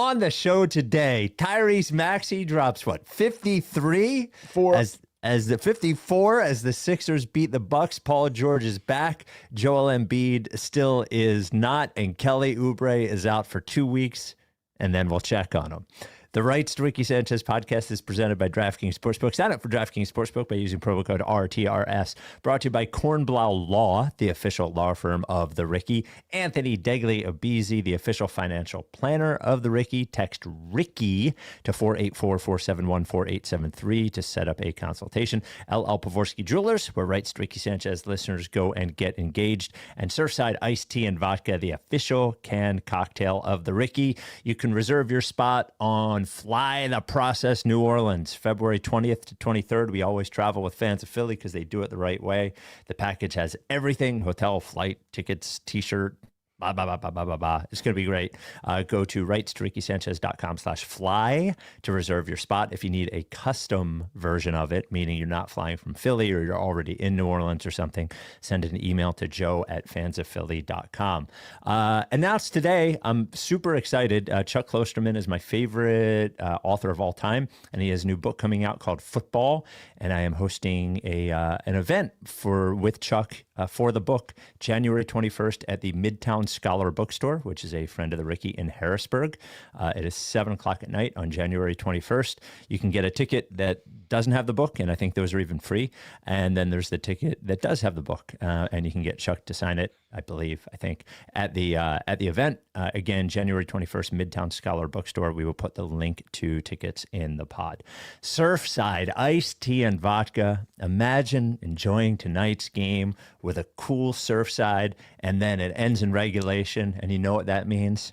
on the show today, Tyrese Maxey drops 53 as the 54 as the Sixers beat the Bucks. Paul George is back. Joel Embiid still is not, and Kelly Oubre is out for 2 weeks, and then we'll check on him. The Rights to Ricky Sanchez podcast is presented by DraftKings Sportsbook. Sign up for DraftKings Sportsbook by using promo code RTRS. Brought to you by Kornblau Law, the official law firm of the Ricky. Anthony Degli Obizzi, the official financial planner of the Ricky. Text Ricky to 484-471-4873 to set up a consultation. LL Pavorsky Jewelers, where Rights to Ricky Sanchez listeners go and get engaged. And Surfside Iced Tea and Vodka, the official canned cocktail of the Ricky. You can reserve your spot on Fly the Process New Orleans, February 20th to 23rd. We always travel with fans of Philly because they do it the right way. The package has everything: hotel, flight, tickets, t-shirt, blah, blah, blah, blah, blah, blah, blah. It's going to be great. Go to rightstoRickySanchez.com/fly to reserve your spot. If you need a custom version of it, meaning you're not flying from Philly or you're already in New Orleans or something, send an email to joe@fansofphilly.com. Announced today, I'm super excited. Chuck Klosterman is my favorite author of all time, and he has a new book coming out called Football, and I am hosting an event with Chuck for the book January 21st at the Midtown Scholar Bookstore, which is a friend of the Ricky in Harrisburg. It is 7 o'clock at night on January 21st. You can get a ticket that doesn't have the book, and I think those are even free. And then there's the ticket that does have the book, and you can get Chuck to sign it, I think, at the event. Again, January 21st, Midtown Scholar Bookstore. We will put the link to tickets in the pod. Surfside Iced Tea and Vodka. Imagine enjoying tonight's game with a cool Surfside, and then it ends in regulation, and you know what that means?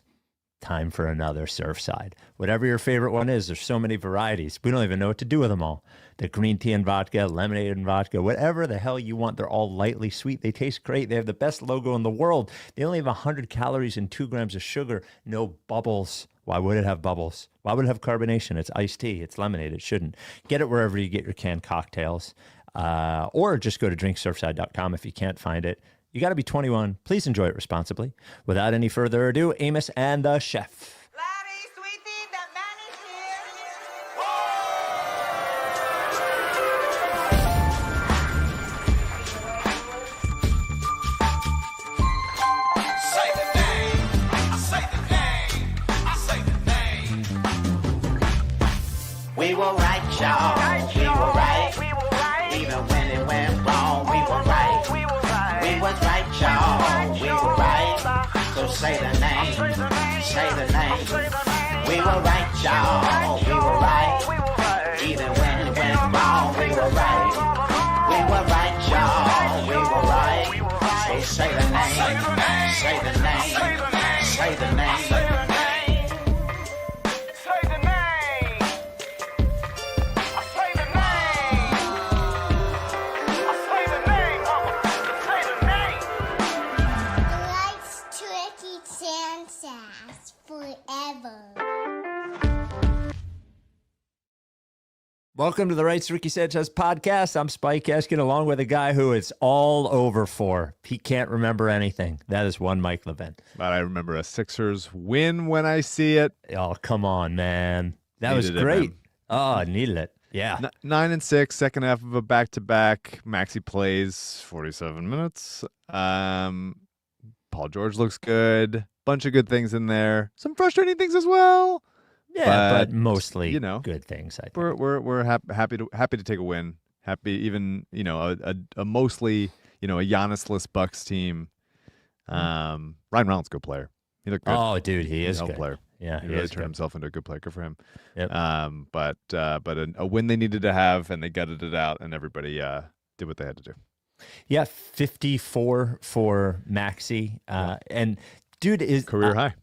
Time for another Surfside. Whatever your favorite one is, there's so many varieties. We don't even know what to do with them all. The green tea and vodka, lemonade and vodka, whatever the hell you want. They're all lightly sweet. They taste great. They have the best logo in the world. They only have 100 calories and 2 grams of sugar. No bubbles. Why would it have bubbles? Why would it have carbonation? It's iced tea. It's lemonade. It shouldn't. Get it wherever you get your canned cocktails. Or just go to drinksurfside.com if you can't find it. You got to be 21. Please enjoy it responsibly. Without any further ado, Amos and the chef. Larry, sweetie, the man is here. Say the name. I say the name. I say the name. We were right, y'all. We were right. Even when it went wrong, we were right. We was right, y'all. We were right. So say the name. Say the name. We were right, y'all. We were right. Even when it went wrong, we were right. We were right, y'all. We were right. So say the name. Say the name. Say the name. Welcome to the Rights to Ricky Sanchez podcast. I'm Spike Eskin, along with a guy who it's all over for. He can't remember anything. That is one Mike Levin. But I remember a Sixers win when I see it. Oh, come on, man. That was great. Oh, I needed it. Yeah. 9-6, second half of a back-to-back. Maxey plays 47 minutes. Paul George looks good. Bunch of good things in there. Some frustrating things as well. Yeah, but mostly good things. I think. We're happy to take a win. Happy even a mostly a Giannis-less Bucks team. Ryan Reynolds, good player. He looked good. Oh, dude, he is a good player. Yeah, he really turned himself into a good player. Good for him. Yep. But a win they needed to have, and they gutted it out, and everybody did what they had to do. Yeah, 54 for Maxey, and dude is career high.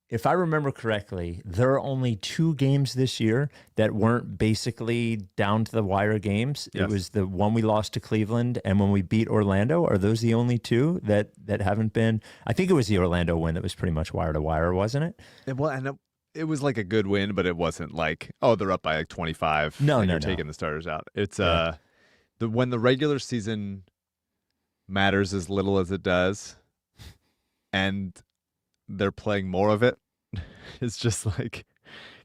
If I remember correctly, there are only 2 games this year that weren't basically down to the wire games. Yes. It was the one we lost to Cleveland and when we beat Orlando. Are those the only 2 that haven't been? I think it was the Orlando win that was pretty much wire to wire, wasn't it? It was like a good win, but it wasn't like, oh, they're up by like 25. No, you're taking the starters out. It's when the regular season matters as little as it does, and they're playing more of it. It's just like,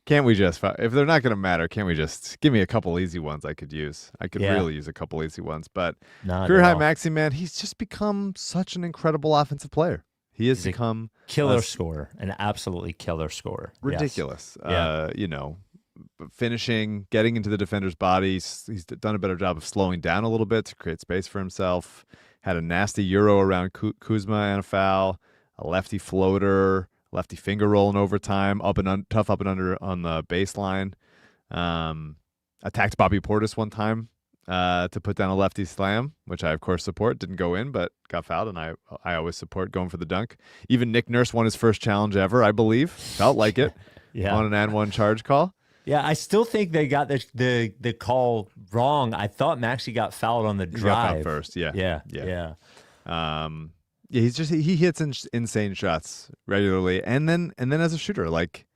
can't we just, if they're not going to matter, can't we just give me a couple easy ones I could use? I could really use a couple easy ones. But career high Maxey, man, he's just become such an incredible offensive player. He has become killer scorer, an absolutely killer scorer. Ridiculous. Yes. Finishing, getting into the defender's body. He's done a better job of slowing down a little bit to create space for himself. Had a nasty Euro around Kuzma and a foul, a lefty floater, lefty finger roll in overtime, tough up and under on the baseline. Attacked Bobby Portis one time to put down a lefty slam, which I, of course, support. Didn't go in, but got fouled, and I always support going for the dunk. Even Nick Nurse won his first challenge ever, I believe. Felt like it on an and one charge call. Yeah, I still think they got the call wrong. I thought Maxey got fouled on the drive. He got fouled first, yeah. He hits insane shots regularly, and then as a shooter, like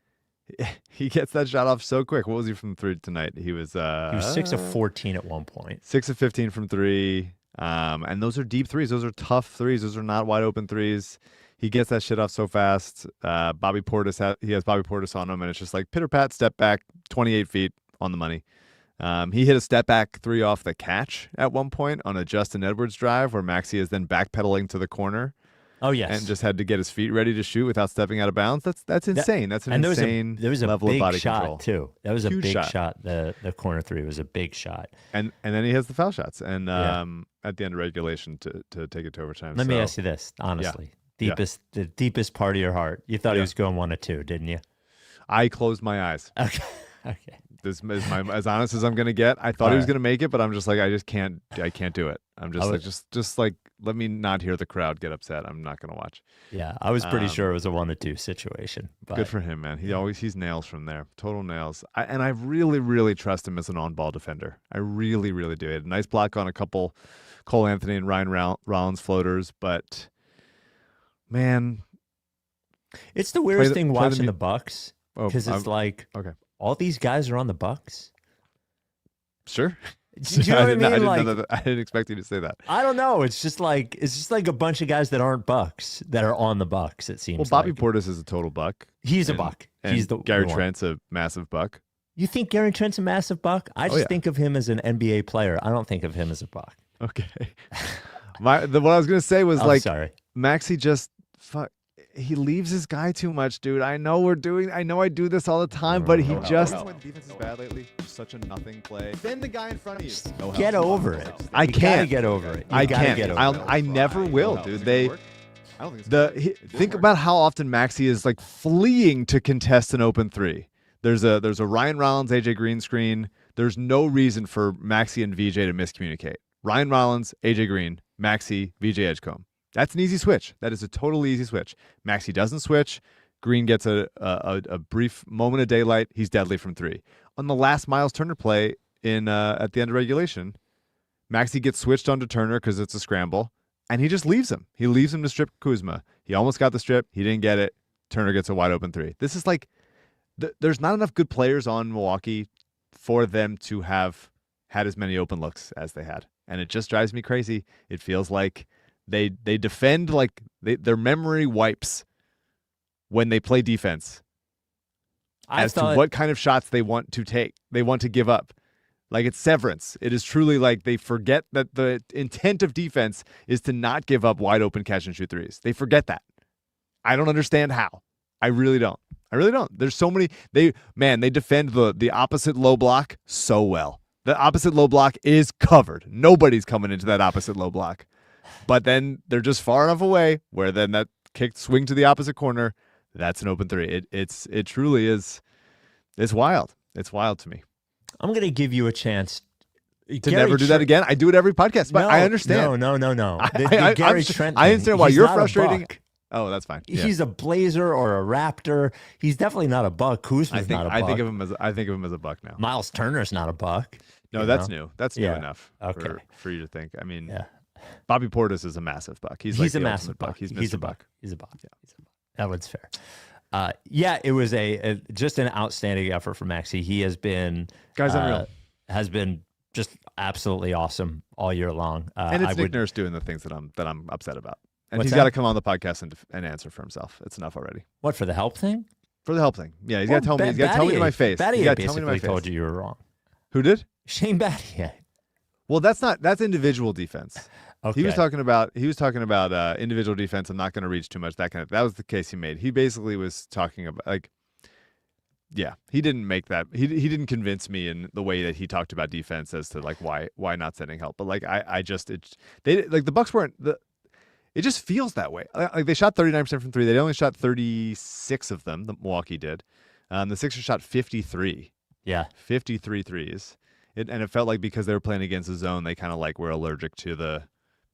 he gets that shot off so quick. What was he from three tonight? He was 6 of 14 at one point. 6 of 15 from three, and those are deep threes. Those are tough threes. Those are not wide open threes. He gets that shit off so fast. Bobby Portis, he has Bobby Portis on him, and it's just like pitter pat, step back, 28 feet on the money. He hit a step back three off the catch at one point on a Justin Edwards drive where Maxey is then backpedaling to the corner. Oh, yes. And just had to get his feet ready to shoot without stepping out of bounds. That's insane. That's an insane level of body control. Too. That was a big shot. The corner three was a big shot. And then he has the foul shots. And at the end of regulation to take it to overtime. Let me ask you this, honestly. The deepest part of your heart. You thought he was going 1 or 2, didn't you? I closed my eyes. Okay. This is as honest as I'm gonna get. I thought he was gonna make it, but I'm just like, I can't do it. I'm just just like, let me not hear the crowd get upset. I'm not gonna watch. Yeah, I was pretty sure it was a 1 or 2 situation. But good for him, man. He's nails from there, total nails. And I really, really trust him as an on-ball defender. I really, really do. He had a nice block on a couple Cole Anthony and Ryan Rollins floaters, but man, it's the weirdest thing watching the Bucks because it's like, okay, all these guys are on the Bucks. Sure. Do you know what I mean? I didn't expect you to say that. I don't know. It's just like a bunch of guys that aren't Bucks that are on the Bucks. It seems. Well, Bobby Portis is a total Buck. He's a Buck. He's Gary Trent's a massive Buck. You think Gary Trent's a massive Buck? I just think of him as an NBA player. I don't think of him as a Buck. Okay. What I was gonna say was sorry. Maxey just he leaves his guy too much, dude. I know I do this all the time, but he just. When the defense is bad lately, such a nothing play. Then the guy in front of you. Get over it. I can't get over it. I can't. I never will, dude. Think about how often Maxey is like fleeing to contest an open three. There's a Ryan Rollins, AJ Green screen. There's no reason for Maxey and VJ to miscommunicate. Ryan Rollins, AJ Green, Maxey, VJ Edgecombe. That's an easy switch. That is a totally easy switch. Maxey doesn't switch. Green gets a brief moment of daylight. He's deadly from three. On the last Miles Turner play at the end of regulation, Maxey gets switched onto Turner because it's a scramble, and he just leaves him. He leaves him to strip Kuzma. He almost got the strip. He didn't get it. Turner gets a wide open three. This is like there's not enough good players on Milwaukee for them to have had as many open looks as they had, and it just drives me crazy. It feels like they defend like their memory wipes when they play defense as to what kind of shots they want to take, they want to give up. Like it's severance. It is truly like they forget that the intent of defense is to not give up wide open catch and shoot threes. They forget that. I don't understand how. I really don't. There's so many. They defend the opposite low block so well. The opposite low block is covered. Nobody's coming into that opposite low block. But then they're just far enough away where then that kick swing to the opposite corner, that's an open three. It truly is. It's wild. It's wild to me. I'm going to give you a chance to never do that again. I do it every podcast, but I understand. No. Gary Trent. I understand why you're frustrating. Oh, that's fine. Yeah. He's a Blazer or a Raptor. He's definitely not a Buck. Kuzma's not a Buck. I think of him as a Buck now. Miles Turner's not a Buck. No, that's new. That's new enough for you to think. I mean, Bobby Portis is a massive Buck. He's like a massive Buck. He's Mr. Buck. He's a Buck. Yeah. That one's fair. It was just an outstanding effort from Maxey. He has been unreal. Has been just absolutely awesome all year long. And it's Nick Nurse doing the things that I'm upset about. And he's got to come on the podcast and answer for himself. It's enough already. What, for the help thing? For the help thing. Yeah, he's got to tell me. He's got to tell me to my face. He's got to tell me to my basically face. told you were wrong. Who did? Shane Battier. Well, that's individual defense. Okay. He was talking about individual defense. I'm not going to reach too much. That was the case he made. He basically was talking about yeah, he didn't make that. He didn't convince me in the way that he talked about defense as to like why not sending help. But like the Bucks weren't the. It just feels that way. Like they shot 39% from three. They only shot 36 of them. The Milwaukee did. The Sixers shot 53. Yeah, 53 threes. And it felt like because they were playing against the zone, they kind of like were allergic to the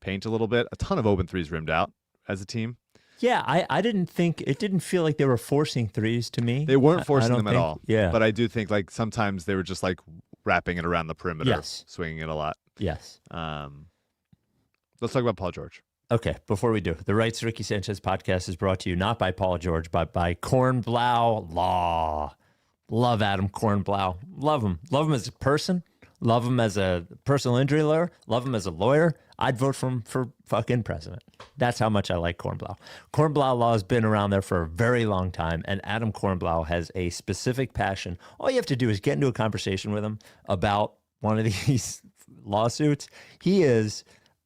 paint a little bit. A ton of open threes rimmed out as a team. Yeah, I didn't think it didn't feel like they were forcing threes to me. They weren't forcing them at all. Yeah, but I do think like sometimes they were just like wrapping it around the perimeter, yes, swinging it a lot. Yes. Let's talk about Paul George. Okay, before we do, the Rights Ricky Sanchez podcast is brought to you not by Paul George, but by Kornblau Law. Love Adam Kornblau. Love him. Love him as a person. Love him as a personal injury lawyer. Love him as a lawyer. I'd vote for him for fucking president. That's how much I like Kornblau. Kornblau Law has been around there for a very long time, and Adam Kornblau has a specific passion. All you have to do is get into a conversation with him about one of these lawsuits. He is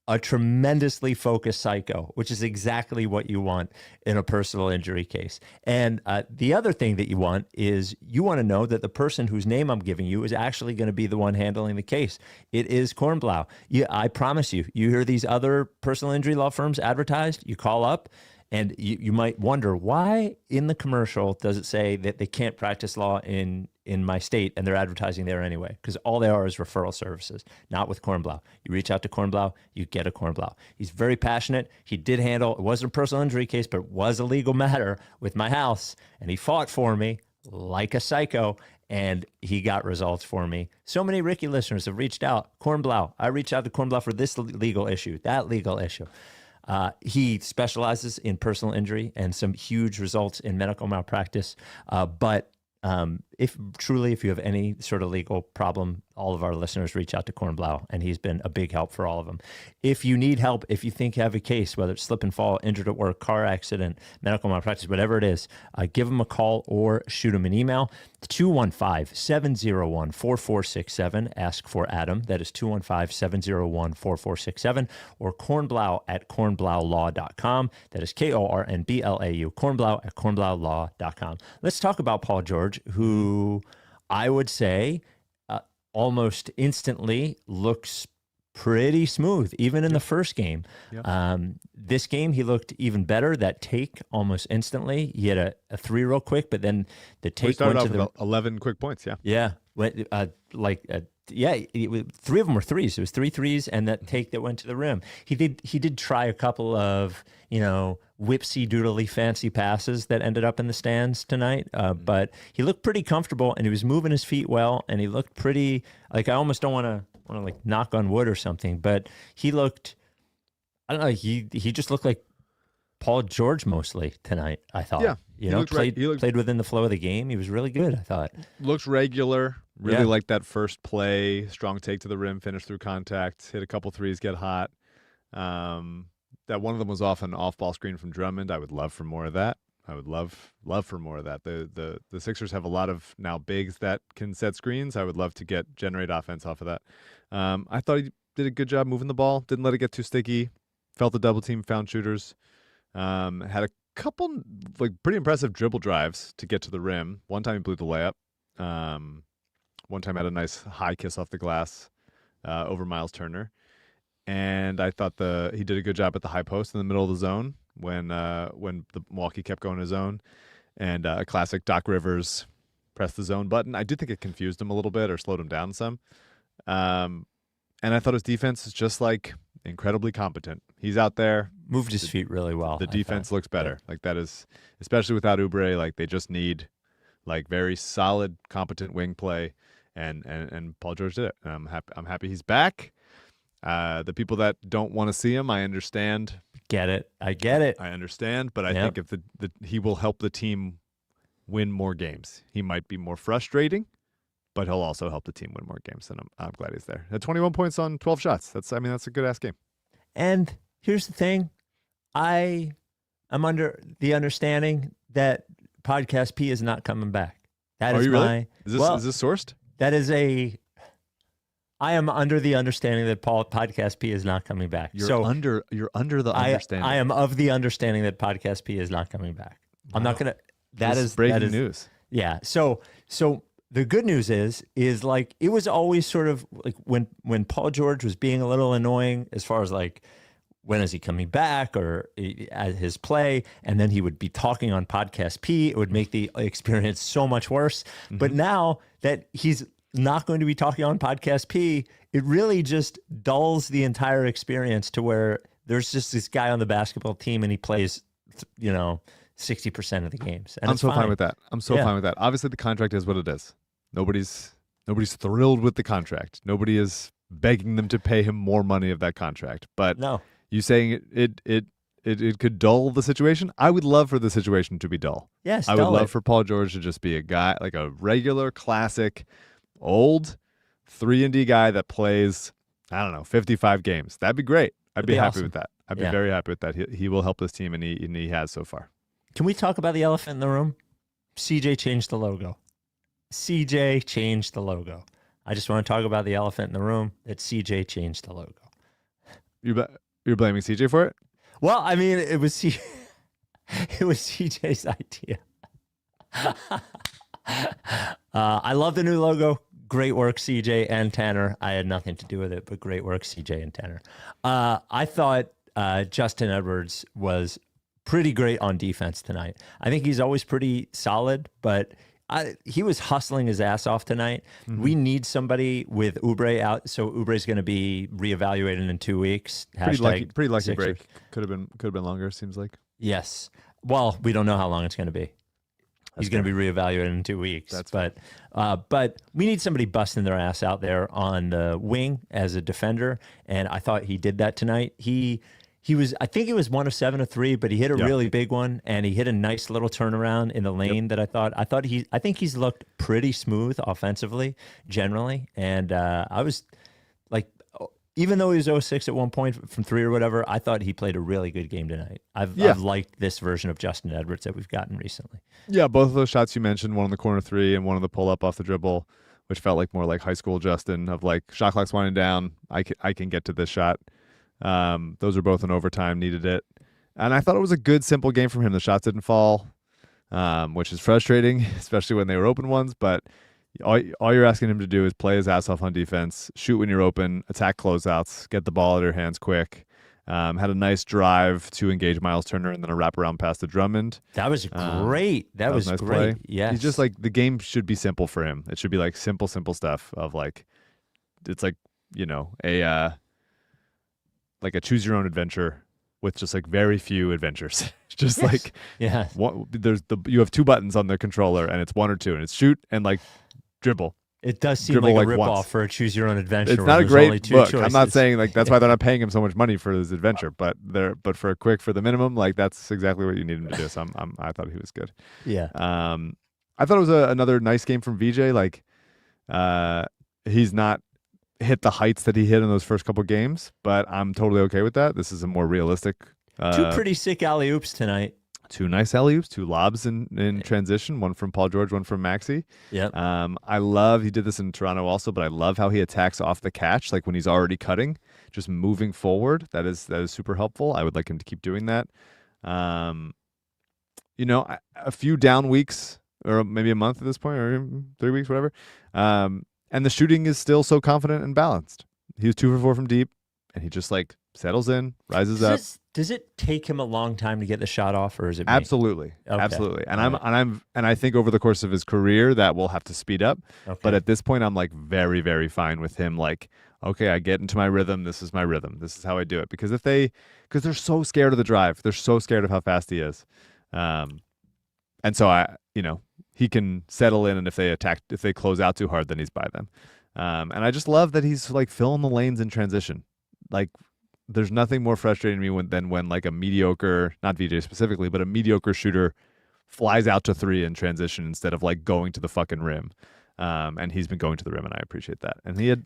a tremendously focused psycho, which is exactly what you want in a personal injury case. And the other thing that you want is you want to know that the person whose name I'm giving you is actually going to be the one handling the case. It is Kornblau. I promise you, you hear these other personal injury law firms advertised, you call up, and you might wonder, why in the commercial does it say that they can't practice law in my state and they're advertising there anyway? Because all they are is referral services, not with Kornblau. You reach out to Kornblau, you get a Kornblau. He's very passionate. He did handle, it wasn't a personal injury case, but it was a legal matter with my house. And he fought for me like a psycho, and he got results for me. So many Ricky listeners have reached out. Kornblau. I reached out to Kornblau for this legal issue, that legal issue. He specializes in personal injury and some huge results in medical malpractice. But if you have any sort of legal problem, all of our listeners reach out to Kornblau, and he's been a big help for all of them. If you need help, if you think you have a case, whether it's slip and fall, injured at work, car accident, medical malpractice, whatever it is, give him a call or shoot him an email. 215-701-4467. Ask for Adam. That is 215-701-4467, or Kornblau at kornblaulaw.com. That is Kornblau, Kornblau at kornblaulaw.com. Let's talk about Paul George, who I would say almost instantly looks pretty smooth, even in the first game. Yep. This game, he looked even better. That take almost instantly. He had a three real quick, but then the take started went off to with 11 quick points. Yeah. Yeah. Three of them were threes. It was 3 threes and that take that went to the rim. He did try a couple of, whipsy doodly fancy passes that ended up in the stands tonight. But he looked pretty comfortable, and he was moving his feet well, and he looked pretty, like, I almost don't want to like knock on wood or something, but he looked, I don't know, he just looked like Paul George mostly tonight, I thought. Yeah. Played within the flow of the game. He was really good, I thought. Looks regular. Really liked that first play. Strong take to the rim, finish through contact, hit a couple threes, get hot. That one of them was off an off-ball screen from Drummond. I would love for more of that. I would love for more of that. The Sixers have a lot of now bigs that can set screens. I would love to generate offense off of that. I thought he did a good job moving the ball. Didn't let it get too sticky. Felt the double team, found shooters. Had a couple like pretty impressive dribble drives to get to the rim. One time he blew the layup. One time had a nice high kiss off the glass over Miles Turner. And I thought he did a good job at the high post in the middle of the zone when the Milwaukee kept going to zone. And a classic Doc Rivers press the zone button. I did think it confused him a little bit or slowed him down some. And I thought his defense is just like incredibly competent. He's out there. Moved his feet really well. The defense looks better. Like that is, especially without Oubre, like they just need like very solid, competent wing play. And Paul George did it. I'm happy he's back. The people that don't want to see him, I understand. Get it. I get it. I understand, but I think if he will help the team win more games. He might be more frustrating, but he'll also help the team win more games. And I'm glad he's there. At 21 points on 12 shots. That's a good ass game. And here's the thing. I am under the understanding that Podcast P is not coming back. That Are is you my. really? Is this sourced? That is a. I am under the understanding that Podcast P is not coming back. You're under the understanding. I am of the understanding that Podcast P is not coming back. Wow. I'm not gonna. That is breaking news. Yeah. So the good news is like it was always sort of like when Paul George was being a little annoying as far as like when is he coming back or at his play, and then he would be talking on Podcast P. It would make the experience so much worse. Mm-hmm. But now that he's not going to be talking on Podcast P, it really just dulls the entire experience to where there's just this guy on the basketball team and he plays, 60% of the games. And I'm so fine with that. I'm so fine with that. Obviously, the contract is what it is. Nobody's thrilled with the contract. Nobody is begging them to pay him more money of that contract. But no, you saying it could dull the situation? I would love for the situation to be dull. Yes, I would love for Paul George to just be a guy, like a regular, classic, old 3-and-D guy that plays, 55 games. That'd be great. I'd be happy awesome. with that. I'd be very happy with that. He will help this team, and he has so far. Can we talk about the elephant in the room? CJ changed the logo. CJ changed the logo. I just want to talk about the elephant in the room, that CJ changed the logo. You're blaming CJ for it? Well, I mean, it was CJ's idea. I love the new logo. Great work, CJ and Tanner. I had nothing to do with it, but great work, CJ and Tanner. I thought Justin Edwards was pretty great on defense tonight. I think he's always pretty solid, but he was hustling his ass off tonight. Mm-hmm. We need somebody with Oubre out, so Oubre's going to be reevaluated in 2 weeks. Pretty lucky break. Could have been longer. Seems like. Yes. Well, we don't know how long it's going to be. He's going to be reevaluated in 2 weeks. But we need somebody busting their ass out there on the wing as a defender, and I thought he did that tonight. He was, I think he was 1 of 7 of 3, but he hit a really big one, and he hit a nice little turnaround in the lane that I think he's looked pretty smooth offensively generally, and I was like, even though he was 0-6 at one point from 3 or whatever, I thought he played a really good game tonight. I've liked this version of Justin Edwards that we've gotten recently. Yeah, both of those shots you mentioned, one on the corner 3 and one on the pull up off the dribble, which felt like more like high school Justin of like shot clock's winding down. I can get to this shot. Those are both in overtime, needed it. And I thought it was a good, simple game from him. The shots didn't fall, which is frustrating, especially when they were open ones. But all you're asking him to do is play his ass off on defense, shoot when you're open, attack closeouts, get the ball at your hands quick. Had a nice drive to engage Miles Turner and then a wraparound pass to Drummond. That was great. That was nice great. Yeah, he's just like, the game should be simple for him. It should be like simple stuff of like, it's like, like a choose your own adventure with just like very few adventures. Just like, you have 2 buttons on the controller and it's 1 or 2, and it's shoot and like dribble. It does seem like a ripoff for a choose your own adventure. It's not a great book. I'm not saying like that's why they're not paying him so much money for his adventure, but for the minimum, like that's exactly what you need him to do. So I thought he was good. Yeah. I thought it was another nice game from VJ. Like, he's not hit the heights that he hit in those first couple games, but I'm totally okay with that. This is a more realistic. 2 pretty sick alley-oops tonight. 2 nice alley-oops, 2 lobs in transition, one from Paul George, one from Maxey. Yep. I love, he did this in Toronto also, but I love how he attacks off the catch, like when he's already cutting, just moving forward. That is super helpful. I would like him to keep doing that. A few down weeks, or maybe a month at this point, or 3 weeks, whatever. And the shooting is still so confident and balanced. He was 2 for 4 from deep, and he just like settles in, rises up. Does it take him a long time to get the shot off, or is it me? Absolutely, absolutely. And I think over the course of his career that will have to speed up. Okay. But at this point, I'm like very, very fine with him. Like, okay, I get into my rhythm. This is my rhythm. This is how I do it. Because they're so scared of the drive. They're so scared of how fast he is. And so he can settle in, and if they close out too hard, then he's by them. And I just love that he's like filling the lanes in transition. Like, there's nothing more frustrating to me than when like a mediocre, not VJ specifically, but a mediocre shooter flies out to 3 in transition instead of like going to the fucking rim. And he's been going to the rim, and I appreciate that. And he had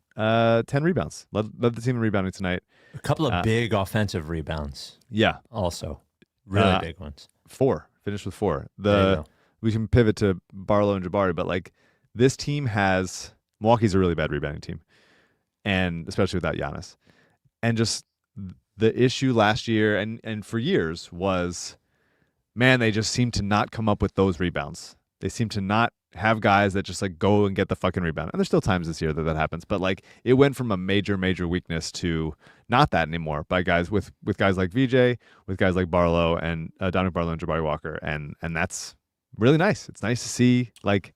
10 rebounds. Led the team in rebounding tonight. A couple of big offensive rebounds. Yeah. Also. Really big ones. 4. Finished with 4. we can pivot to Barlow and Jabari, but like this team has Milwaukee's a really bad rebounding team, and especially without Giannis. And just the issue last year and for years was, man, they just seem to not come up with those rebounds. They seem to not have guys that just like go and get the fucking rebound. And there's still times this year that happens, but like it went from a major weakness to not that anymore by guys with guys like VJ, with guys like Barlow and Dominick Barlow and Jabari Walker, and that's really nice. It's nice to see like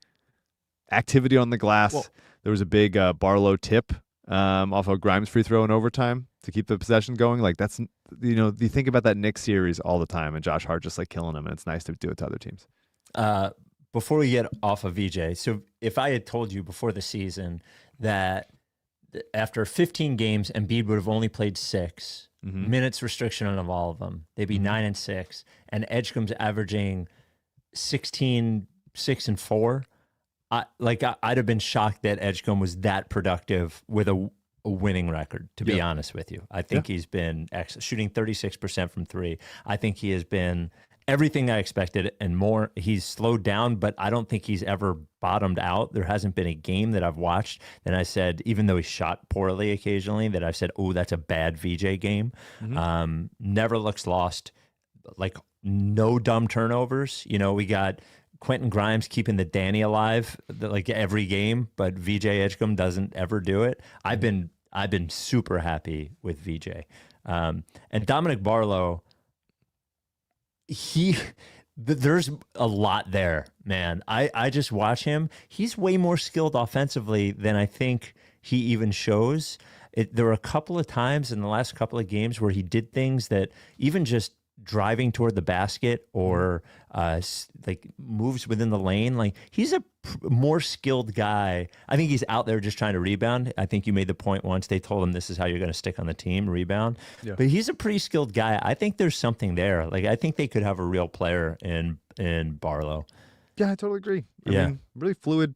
activity on the glass. Well, there was a big Barlow tip off of Grimes free throw in overtime to keep the possession going. Like that's, you think about that Knicks series all the time and Josh Hart just like killing them, and it's nice to do it to other teams. Before we get off of VJ, so if I had told you before the season that after 15 games, Embiid would have only played 6 minutes restriction on all of them, they'd be 9-6, and Edgecombe's averaging 16, 6 and 4. I'd have been shocked that Edgecombe was that productive with a winning record, to be honest with you. I think he's been shooting 36% from 3. I think he has been everything I expected and more. He's slowed down, but I don't think he's ever bottomed out. There hasn't been a game that I've watched that I said, even though he shot poorly occasionally, that I've said, oh, that's a bad VJ game. Never looks lost. Like no dumb turnovers. We got Quentin Grimes keeping the Danny alive like every game, but VJ Edgecombe doesn't ever do it. I've been super happy with VJ. And Dominick Barlow, there's a lot there, man. I just watch him. He's way more skilled offensively than I think he even shows. There were a couple of times in the last couple of games where he did things that even just driving toward the basket or like moves within the lane. Like he's a more skilled guy. I think he's out there just trying to rebound. I think you made the point once they told him this is how you're going to stick on the team, rebound. Yeah. But he's a pretty skilled guy. I think there's something there. Like I think they could have a real player in Barlow. Yeah, I totally agree. I mean, really fluid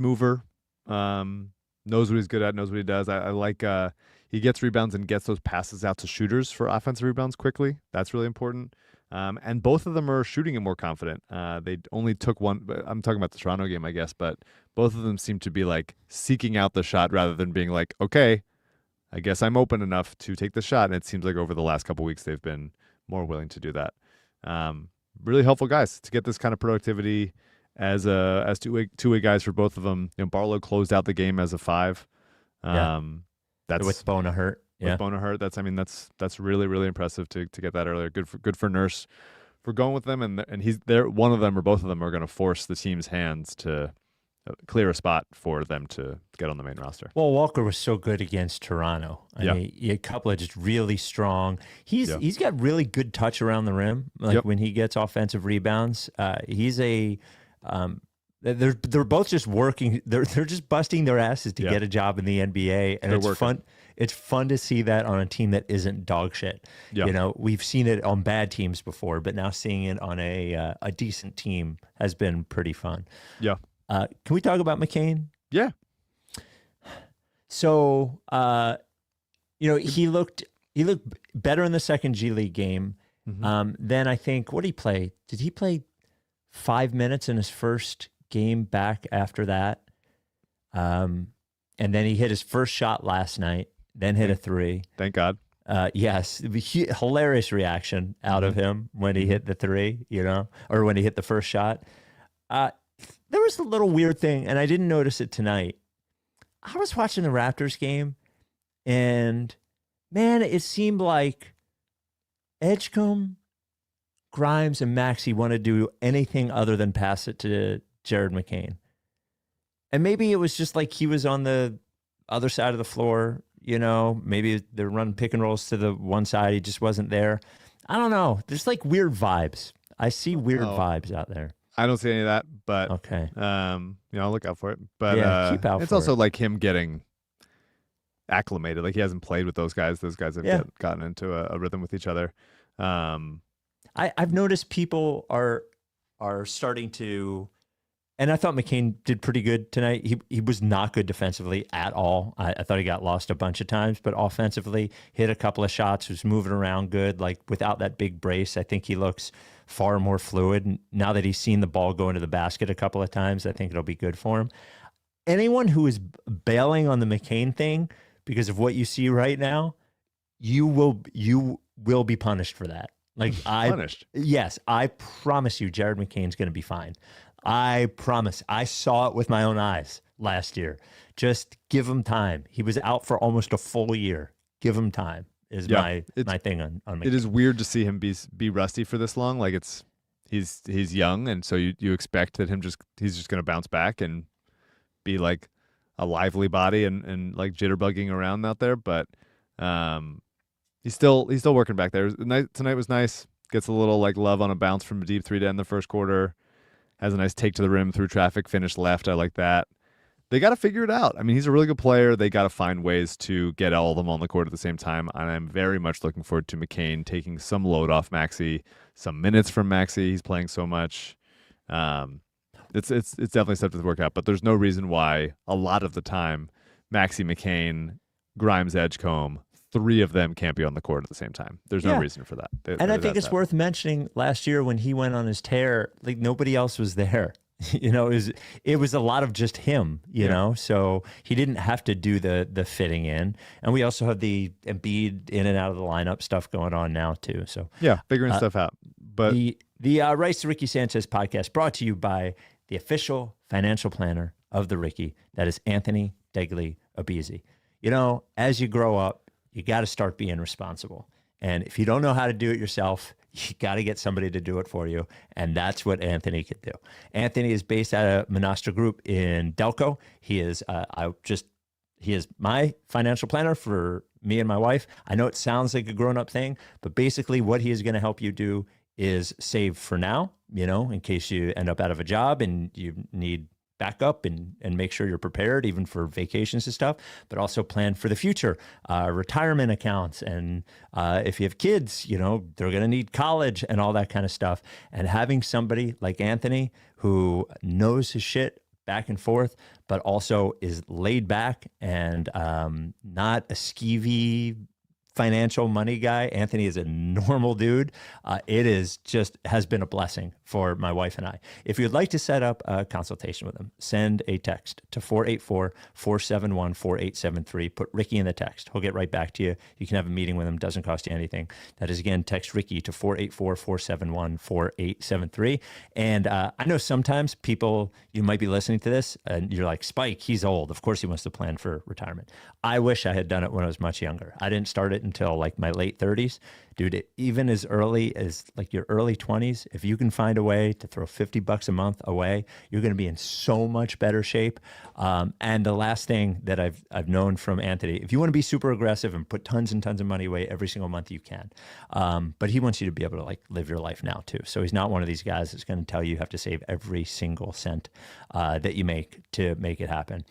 mover. Knows what he's good at, knows what he does. I like he gets rebounds and gets those passes out to shooters for offensive rebounds quickly. That's really important. And both of them are shooting it more confident. They only took one. I'm talking about the Toronto game, I guess, but both of them seem to be like seeking out the shot rather than being like, okay, I guess I'm open enough to take the shot. And it seems like over the last couple of weeks, they've been more willing to do that. Really helpful guys to get this kind of productivity as two-way guys for both of them. Barlow closed out the game as a 5. That's with Bona hurt. With Bona hurt. That's really, really impressive to get that earlier. Good for Nurse for going with them, and he's there. One of them or both of them are going to force the team's hands to clear a spot for them to get on the main roster. Well, Walker was so good against Toronto. I mean, he had a couple of just really strong. He's got really good touch around the rim. Like when he gets offensive rebounds, he's a they're both just working. They're just busting their asses to get a job in the NBA, and it's fun. It's fun to see that on a team that isn't dog shit. We've seen it on bad teams before, but now seeing it on a decent team has been pretty fun. Yeah. Can we talk about McCain? Yeah. So, he looked better in the second G League game. Then I think, what did he play? Did he play 5 minutes in his first game back after that? And then he hit his first shot last night, then hit a 3. Thank God. Yes. Hilarious reaction out of him when he hit the 3, or when he hit the first shot. There was a little weird thing, and I didn't notice it tonight. I was watching the Raptors game, and man, it seemed like Edgecombe, Grimes, and Maxey want to do anything other than pass it to Jared McCain. And maybe it was just like he was on the other side of the floor, maybe they're running pick and rolls to the one side. He just wasn't there. I don't know. There's like weird vibes. I see weird vibes out there. I don't see any of that, but okay. I'll look out for it. But keep out it's for also it. like him getting acclimated. Like he hasn't played with those guys. Those guys have gotten into a rhythm with each other. I've noticed people are starting to, and I thought McCain did pretty good tonight. He was not good defensively at all. I thought he got lost a bunch of times, but offensively hit a couple of shots, was moving around good. Like without that big brace, I think he looks far more fluid. And now that he's seen the ball go into the basket a couple of times, I think it'll be good for him. Anyone who is bailing on the McCain thing because of what you see right now, you will be punished for that. Like Punished? Yes, I promise you, Jared McCain's going to be fine. I promise. I saw it with my own eyes last year. Just give him time. He was out for almost a full year. Give him time is my thing on McCain. It is weird to see him be rusty for this long. Like he's young, and so you expect that he's just going to bounce back and be like a lively body and like jitterbugging around out there. But he's still working back there. Tonight was nice. Gets a little like love on a bounce from a deep three to end the first quarter. Has a nice take to the rim through traffic, finish left. I like that. They got to figure it out. I mean, he's a really good player. They got to find ways to get all of them on the court at the same time. And I'm very much looking forward to McCain taking some load off Maxey, some minutes from Maxey. He's playing so much. It's definitely stuff to work out. But there's no reason why a lot of the time, Maxey, McCain, Grimes, Edgecombe, three of them can't be on the court at the same time. There's no reason for that. And I think it's worth mentioning last year when he went on his tear, like nobody else was there. It was a lot of just him, you know, so he didn't have to do the fitting in. And we also have the Embiid in and out of the lineup stuff going on now too. So figuring stuff out. But the Rice to Ricky Sanchez podcast brought to you by the official financial planner of the Ricky. That is Anthony Degli Obizzi. As you grow up, you got to start being responsible. And if you don't know how to do it yourself, you got to get somebody to do it for you. And that's what Anthony could do. Anthony is based out of Monastra Group in Delco. He is my financial planner for me and my wife. I know it sounds like a grown-up thing, but basically what he is going to help you do is save for now, in case you end up out of a job and you need backup and make sure you're prepared even for vacations and stuff, but also plan for the future, retirement accounts. And if you have kids, they're going to need college and all that kind of stuff. And having somebody like Anthony who knows his shit back and forth, but also is laid back and not a skeevy financial money guy. Anthony is a normal dude. Has been a blessing for my wife and I. If you'd like to set up a consultation with him, send a text to 484-471-4873. Put Ricky in the text. He'll get right back to you. You can have a meeting with him. Doesn't cost you anything. That is, again, text Ricky to 484-471-4873. And I know sometimes people, you might be listening to this and you're like, Spike, he's old. Of course he wants to plan for retirement. I wish I had done it when I was much younger. I didn't start it until like my late 30s. Dude, even as early as like your early 20s, if you can find a way to throw $50 a month away, you're going to be in so much better shape. And the last thing that I've known from Anthony, if you want to be super aggressive and put tons and tons of money away every single month, you can. But he wants you to be able to like live your life now too. So he's not one of these guys that's going to tell you have to save every single cent that you make to make it happen.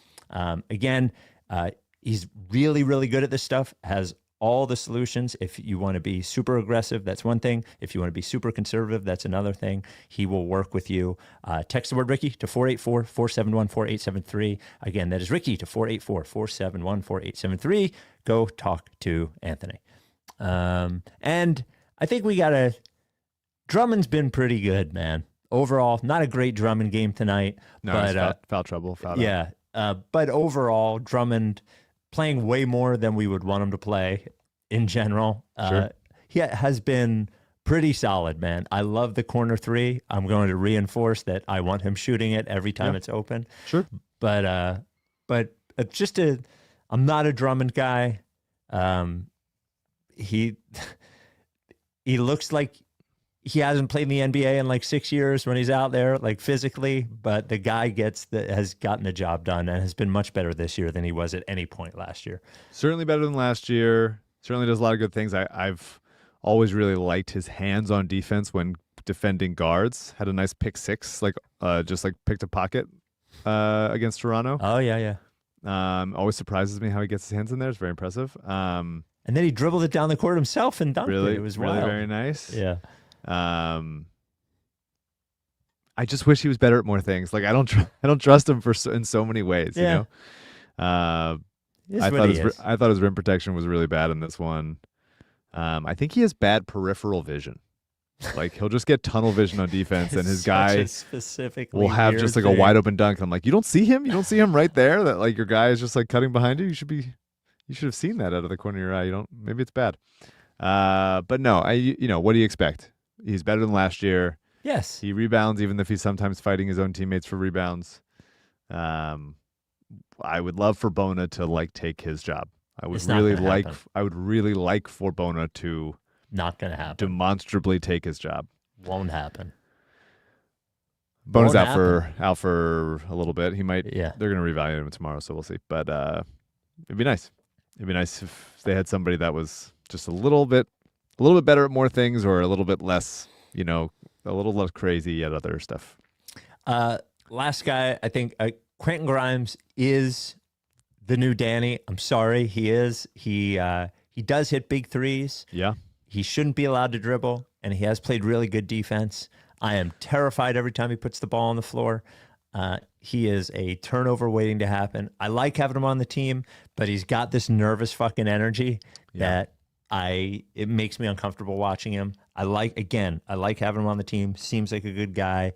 He's really, really good at this stuff, has all the solutions. If you want to be super aggressive, that's one thing. If you want to be super conservative, that's another thing. He will work with you. Text the word Ricky to 484-471-4873. Again, that is Ricky to 484-471-4873. Go talk to Anthony. And I think Drummond's been pretty good, man. Overall, not a great Drummond game tonight. No, but foul trouble. But overall, Drummond playing way more than we would want him to play in general. Sure. He has been pretty solid, man. I love the corner three. I'm going to reinforce that I want him shooting it every time it's open. Sure. But I'm not a Drummond guy. He looks like he hasn't played in the NBA in like 6 years when he's out there, like physically, but the guy has gotten the job done and has been much better this year than he was at any point last year. Certainly better than last year. Certainly does a lot of good things. I've always really liked his hands on defense when defending guards. Had a nice pick six, just picked a pocket against Toronto. Oh, yeah. Always surprises me how he gets his hands in there. It's very impressive. And then he dribbled it down the court himself and dunked it. It was really wild. Very nice. Yeah. I just wish he was better at more things. Like I don't trust him in so many ways. Yeah. You know. I thought his rim protection was really bad in this one. I think he has bad peripheral vision. Like he'll just get tunnel vision on defense, and his Such guy a specifically will have weird just like thing. a wide open dunk. And I'm like, you don't see him? You don't see him right there? That like your guy is just like cutting behind you. You should have seen that out of the corner of your eye. You don't. Maybe it's bad. But no, what do you expect? He's better than last year. Yes. He rebounds, even if he's sometimes fighting his own teammates for rebounds. I would love for Bona to like take his job. I would It's not gonna happen. I would really like for Bona to Not going to happen. demonstrably take his job. Won't happen. Bona's Won't out for a little bit. He might. Yeah. They're going to reevaluate him tomorrow, so we'll see. But it'd be nice. It'd be nice if they had somebody that was just a little bit better at more things, or a little bit less, a little less crazy at other stuff. Last guy, I think Quentin Grimes is the new Danny. I'm sorry, he is. He does hit big threes. Yeah. He shouldn't be allowed to dribble, and he has played really good defense. I am terrified every time he puts the ball on the floor. He is a turnover waiting to happen. I like having him on the team, but he's got this nervous fucking energy that it makes me uncomfortable watching him. I like having him on the team. Seems like a good guy.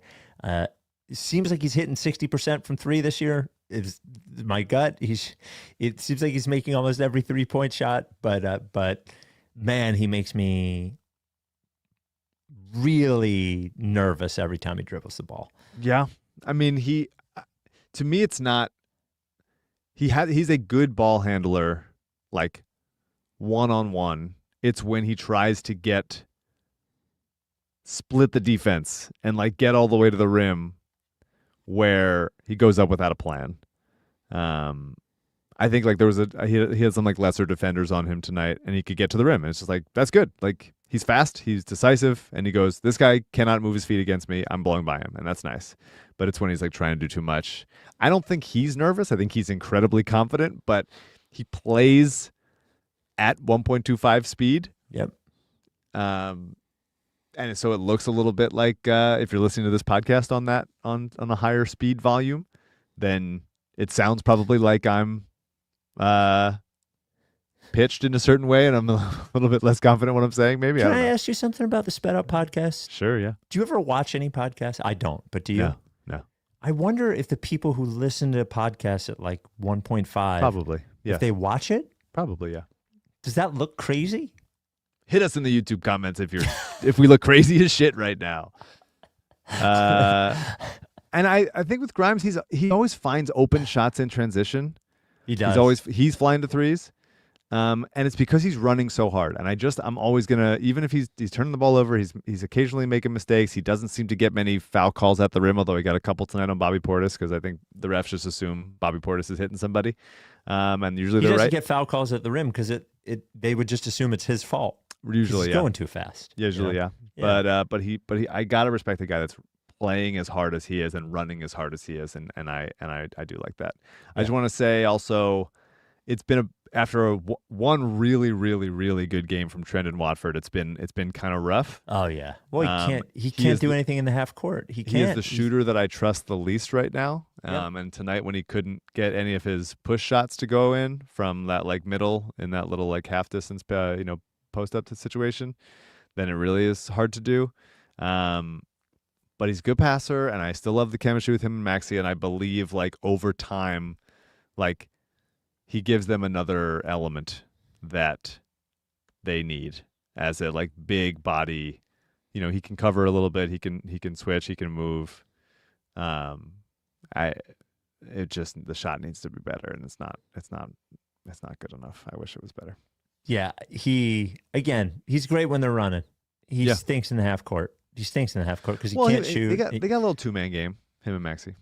Seems like he's hitting 60% from three this year. Is my gut. It seems like he's making almost every 3-point shot, but man, he makes me really nervous every time he dribbles the ball. Yeah. I mean, to me, it's not, he's a good ball handler, like one-on-one. It's when he tries to split the defense and like get all the way to the rim where he goes up without a plan. I think like there was he had some like lesser defenders on him tonight, and he could get to the rim, and it's just like, that's good. Like he's fast, he's decisive, and he goes, this guy cannot move his feet against me. I'm blowing by him, and that's nice. But it's when he's like trying to do too much. I don't think he's nervous. I think he's incredibly confident, but he plays at 1.25 speed. Yep. And so it looks a little bit like if you're listening to this podcast on a higher speed volume, then it sounds probably like I'm pitched in a certain way, and I'm a little bit less confident what I'm saying. Maybe Can I don't I know. ask you something about the Sped Up podcast? Sure, yeah. Do you ever watch any podcasts? I don't, but do you? No. I wonder if the people who listen to podcasts at like 1.5, Probably, yeah. if they watch it, Probably, yeah. does that look crazy? Hit us in the YouTube comments if we look crazy as shit right now. And I think with Grimes, he always finds open shots in transition. He does. He's flying to threes. And it's because he's running so hard. And I'm always gonna, even if he's turning the ball over, he's occasionally making mistakes. He doesn't seem to get many foul calls at the rim, although he got a couple tonight on Bobby Portis, because I think the refs just assume Bobby Portis is hitting somebody. And usually he they're doesn't right. get foul calls at the rim because they would just assume it's his fault. 'Cause Usually, he's yeah. going too fast. Usually, yeah. But he I gotta respect the guy that's playing as hard as he is and running as hard as he is, and I do like that. I just want to say also, it's been after one really, really, really good game from Trendon Watford. It's been kind of rough. Oh yeah. Well, he he can't is do anything in the half court. He can't. He is the shooter that I trust the least right now. Yep. And tonight, when he couldn't get any of his push shots to go in from that like middle in that little like half distance, post up situation, then it really is hard to do. But he's a good passer, and I still love the chemistry with him and Maxey. And I believe like over time, like he gives them another element that they need as a like big body. He can cover a little bit. He can switch. He can move. The shot needs to be better, and it's not good enough. I wish it was better. Yeah, he's great when they're running. He stinks in the half court. He stinks in the half court because he can't shoot. They got a little 2-man game, him and Maxey.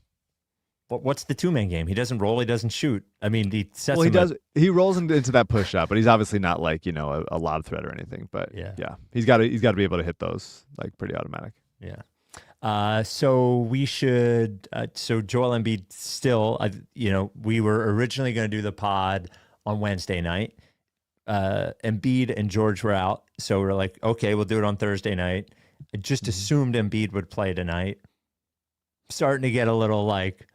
What's the 2-man game? He doesn't roll. He doesn't shoot. I mean, he sets. Well, he does. He rolls into that push shot, but he's obviously not like a lob threat or anything. But yeah, he's got to be able to hit those like pretty automatic. Yeah. So we should. So Joel Embiid still. We were originally going to do the pod on Wednesday night. Embiid and George were out, so we're like, okay, we'll do it on Thursday night. I just assumed Embiid would play tonight. Starting to get a little like,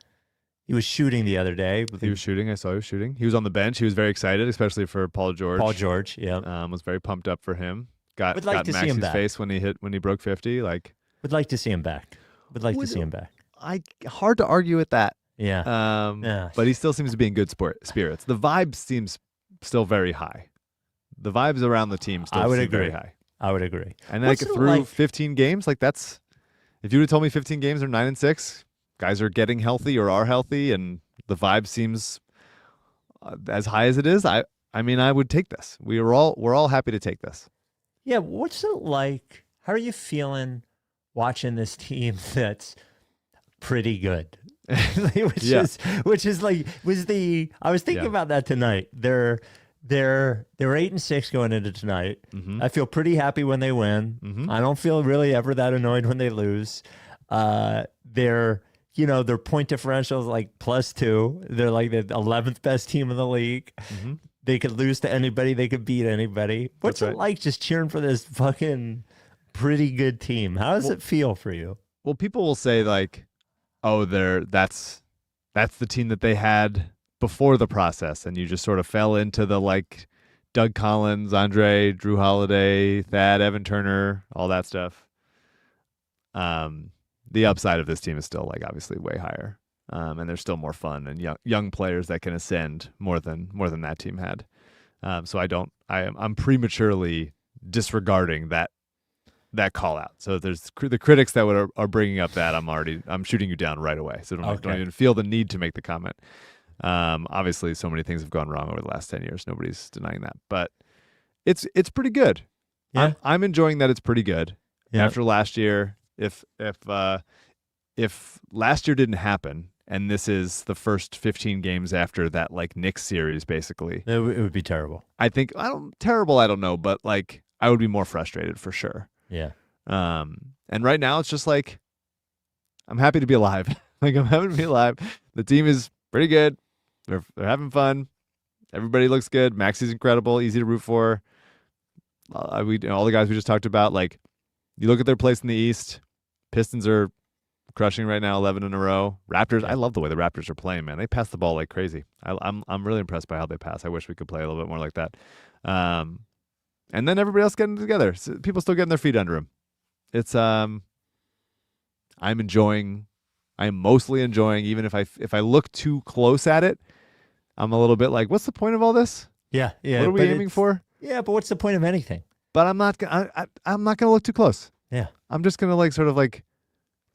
he was shooting the other day. He was shooting. I saw he was shooting. He was on the bench. He was very excited, especially for Paul George. Paul George, yeah. Was very pumped up for him. got Would like to see him Maxey's back. face when he broke 50. Like, Would like to see him back. Would like to Would- see him back. hard to argue with that. Yeah. Yeah. But he still seems to be in good spirits. The vibe seems still very high. The vibes around the team still seem very high. I would agree. And What's like it through like- 15 games, like that's if you would have told me 15 games are 9-6, guys are getting healthy or are healthy, and the vibe seems as high as it is. I mean, I would take this. we're all happy to take this. Yeah. What's it like? How are you feeling watching this team that's pretty good? which is like I was thinking about that tonight. They're 8-6 going into tonight. Mm-hmm. I feel pretty happy when they win. Mm-hmm. I don't feel really ever that annoyed when they lose. Their point differential is like +2. They're like the 11th best team in the league. Mm-hmm. They could lose to anybody. They could beat anybody. What's That's it right. like just cheering for this fucking pretty good team? How does it feel for you? Well, people will say like, "Oh, that's the team that they had before the process," and you just sort of fell into the like Doug Collins, Andre, Drew Holiday, Thad, Evan Turner, all that stuff. The upside of this team is still like obviously way higher, and there's still more fun and young players that can ascend more than that team had. So I'm prematurely disregarding that call out. So there's the critics that are bringing up that I'm shooting you down right away. So don't even feel the need to make the comment. Obviously so many things have gone wrong over the last 10 years. Nobody's denying that, but it's pretty good. Yeah. I'm enjoying that. It's pretty good. Yeah. After last year, if last year didn't happen and this is the first 15 games after that like Knicks series, basically, It would be terrible. I think I don't know, but like I would be more frustrated for sure. Yeah. And right now it's just like I'm happy to be alive. Like I'm happy to be alive. The team is pretty good. They're having fun. Everybody looks good. Maxey's incredible, easy to root for. All the guys we just talked about. Like you look at their place in the East. Pistons are crushing right now, 11 in a row. Raptors. I love the way the Raptors are playing, man. They pass the ball like crazy. I'm really impressed by how they pass. I wish we could play a little bit more like that. And then everybody else getting together. So people still getting their feet under them. It's I'm mostly enjoying, even if I look too close at it, I'm a little bit like, what's the point of all this? Yeah. Yeah. What are we aiming for? Yeah, but what's the point of anything? But I'm not gonna look too close. Yeah. I'm just gonna like sort of like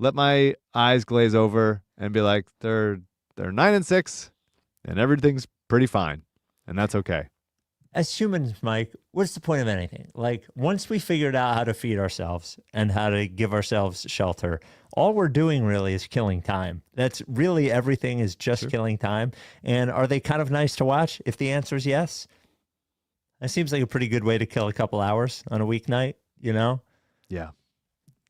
let my eyes glaze over and be like, they're 9-6 and everything's pretty fine. And that's okay. As humans, Mike, what's the point of anything? Like, once we figured out how to feed ourselves and how to give ourselves shelter, all we're doing really is killing time. That's really everything is just killing time. And are they kind of nice to watch? If the answer is yes, that seems like a pretty good way to kill a couple hours on a weeknight, you know? Yeah.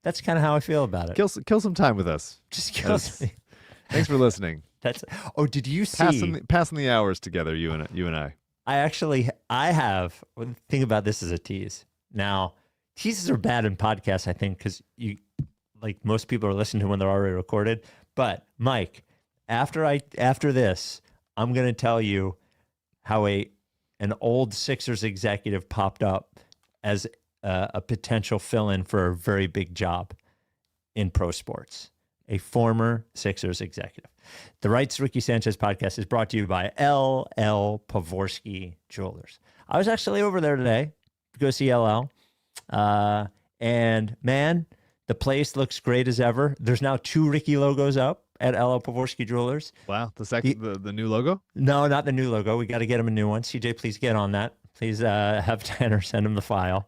That's kind of how I feel about it. Kill some time with us. Just kill Thanks for listening. Did you see? Passing the hours together, you and I. I have, think about this as a tease. Now, teases are bad in podcasts, I think, because most people are listening to when they're already recorded. But Mike, after this, I'm going to tell you how an old Sixers executive popped up as a potential fill-in for a very big job in pro sports. A former Sixers executive. The Rights to Ricky Sanchez podcast is brought to you by LL Pavorsky Jewelers. I was actually over there today to go see LL. And man, the place looks great as ever. There's now 2 Ricky logos up at LL Pavorsky Jewelers. Wow, the new logo? No, not the new logo. We got to get him a new one. CJ, please get on that. Please have Tanner send him the file.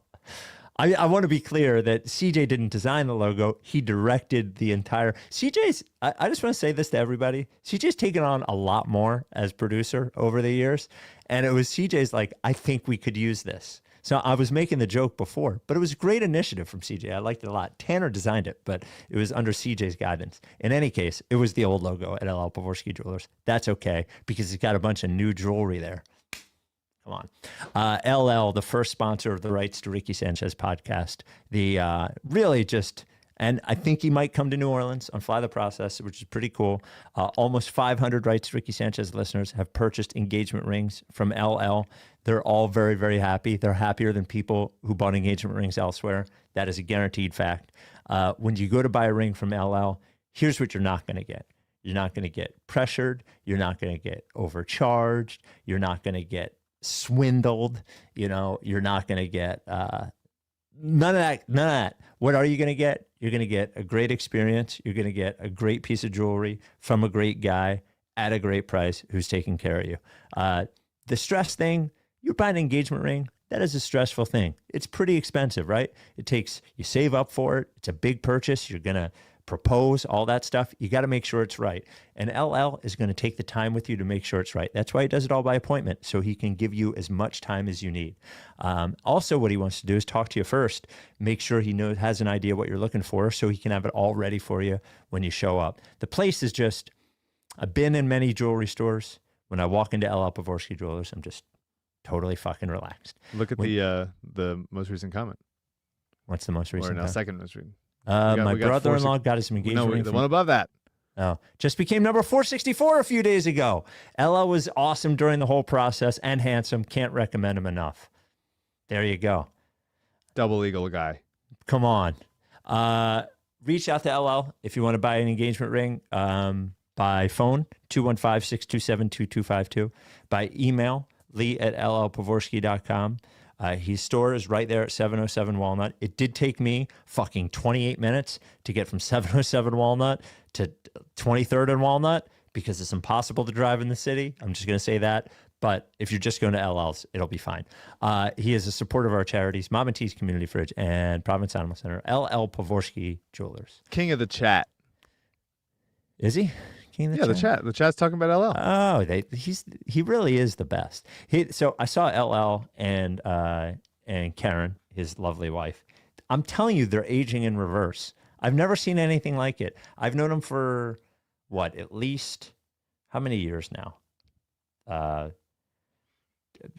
I want to be clear that CJ didn't design the logo. He directed the entire... I just want to say this to everybody. CJ's taken on a lot more as producer over the years. And it was CJ's like, I think we could use this. So I was making the joke before, but it was a great initiative from CJ. I liked it a lot. Tanner designed it, but it was under CJ's guidance. In any case, it was the old logo at LL Pavorsky Jewelers. That's okay, because it's got a bunch of new jewelry there. Come on. LL, the first sponsor of the Rights to Ricky Sanchez podcast. The really just And I think he might come to New Orleans on Fly the Process, which is pretty cool. Almost 500 Rights to Ricky Sanchez listeners have purchased engagement rings from LL. They're all very, very happy. They're happier than people who bought engagement rings elsewhere. That is a guaranteed fact. When you go to buy a ring from LL, here's what you're not going to get. You're not going to get pressured. You're not going to get overcharged. You're not going to get swindled. You're not going to get none of that. None of that. What are you going to get? You're going to get a great experience. You're going to get a great piece of jewelry from a great guy at a great price who's taking care of you. The stress thing, you're buying an engagement ring. That is a stressful thing. It's pretty expensive, right? You save up for it. It's a big purchase. You're going to propose, all that stuff. You got to make sure it's right. And LL is going to take the time with you to make sure it's right. That's why he does it all by appointment, so he can give you as much time as you need. Also, what he wants to do is talk to you first, make sure he has an idea what you're looking for, so he can have it all ready for you when you show up. The place is just, I've been in many jewelry stores. When I walk into LL Pavorsky Jewelers, I'm just totally fucking relaxed. Look at the most recent comment. What's the most recent? Or now second most recent. My brother-in-law got his engagement ring. No, the one above that. Oh, just became number 464 a few days ago. LL was awesome during the whole process and handsome. Can't recommend him enough. There you go. Double eagle guy. Come on. Reach out to LL if you want to buy an engagement ring by phone, 215-627-2252. By email, lee@llpavorsky.com. His store is right there at 707 Walnut. It did take me fucking 28 minutes to get from 707 Walnut to 23rd and Walnut because it's impossible to drive in the city. I'm just going to say that. But if you're just going to LL's, it'll be fine. He is a supporter of our charities, Mom and T's Community Fridge and Providence Animal Center, LL Pavorsky Jewelers. King of the chat. Is he? The chat. The chat's talking about LL. Oh, he really is the best. So I saw LL and Karen, his lovely wife. I'm telling you, they're aging in reverse. I've never seen anything like it. I've known them for at least how many years now?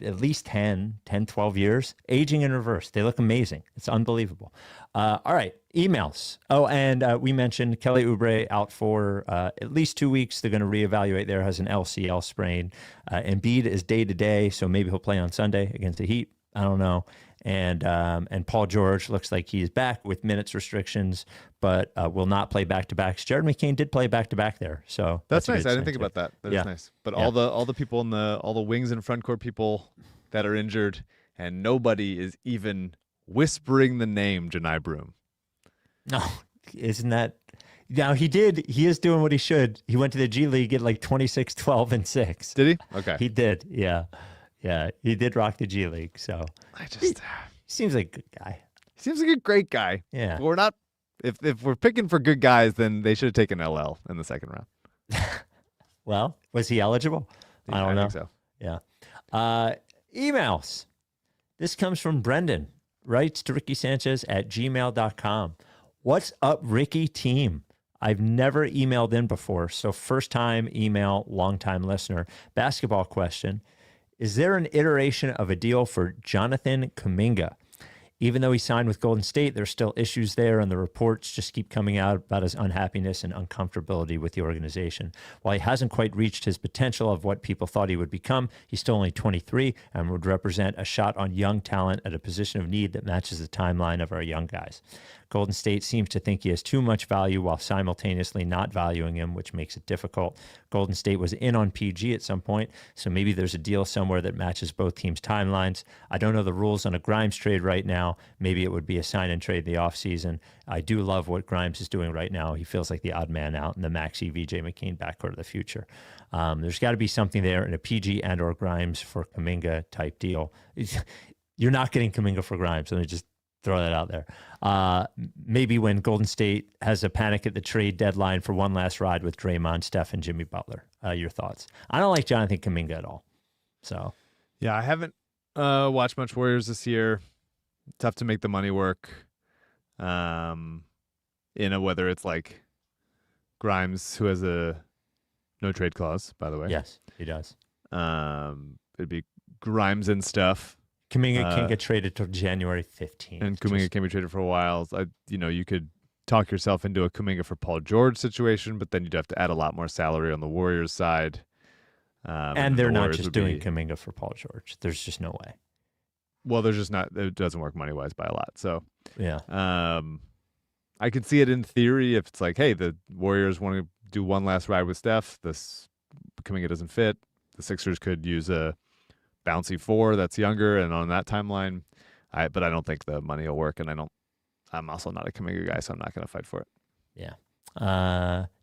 At least 10, 12 years, aging in reverse. They look amazing. It's unbelievable. All right, emails. Oh, and we mentioned Kelly Oubre out for at least 2 weeks. They're going to reevaluate there, has an LCL sprain. Embiid is day-to-day, so maybe he'll play on Sunday against the Heat. I don't know. And Paul George looks like he's back with minutes restrictions, but will not play back-to-backs. Jared McCain did play back-to-back there, so that's nice. I didn't think about that. That is nice. But all the people all the wings and front court people that are injured, and nobody is even whispering the name Janai Broom. No, isn't that? Now he is doing what he should. He went to the G League at like 26, 12, and 6. Did he? Okay. He did. Yeah. Yeah, he did rock the G League, so he seems like a good guy. He seems like a great guy. Yeah. But we're not. If we're picking for good guys, then they should have taken LL in the second round. Well, was he eligible? Yeah, I don't know. think so. Yeah. Emails. This comes from Brendan. Writes to Ricky Sanchez at gmail.com. What's up, Ricky team? I've never emailed in before, so first time email, long time listener. Basketball question. Is there an iteration of a deal for Jonathan Kuminga? Even though he signed with Golden State, there's still issues there, and the reports just keep coming out about his unhappiness and uncomfortability with the organization. While he hasn't quite reached his potential of what people thought he would become, he's still only 23 and would represent a shot on young talent at a position of need that matches the timeline of our young guys. Golden State seems to think he has too much value while simultaneously not valuing him, which makes it difficult. Golden State was in on PG at some point, so maybe there's a deal somewhere that matches both teams' timelines. I don't know the rules on a Grimes trade right now. Maybe it would be a sign and trade in the offseason. I do love what Grimes is doing right now. He feels like the odd man out in the Maxey, VJ McCain backcourt of the future. There's got to be something there in a PG and or Grimes for Kuminga type deal. You're not getting Kuminga for Grimes. Let me just throw that out there. Maybe when Golden State has a panic at the trade deadline for one last ride with Draymond, Steph, and Jimmy Butler. Your thoughts? I don't like Jonathan Kuminga at all. So, yeah, I haven't watched much Warriors this year. Tough to make the money work. Whether it's like Grimes, who has a no trade clause, by the way. Yes, he does. It'd be Grimes and stuff. Kuminga can't get traded till January 15th. And Kuminga can be traded for a while. You could talk yourself into a Kuminga for Paul George situation, but then you'd have to add a lot more salary on the Warriors side. And they're not just doing Kuminga for Paul George. There's just no way. Well, there's just not. It doesn't work money wise by a lot. So yeah, I could see it in theory if it's like, hey, the Warriors want to do one last ride with Steph. This Kuminga doesn't fit. The Sixers could use a bouncy 4 that's younger and on that timeline. But I don't think the money will work, and I'm also not a Kuminga guy, so I'm not going to fight for it. Yeah.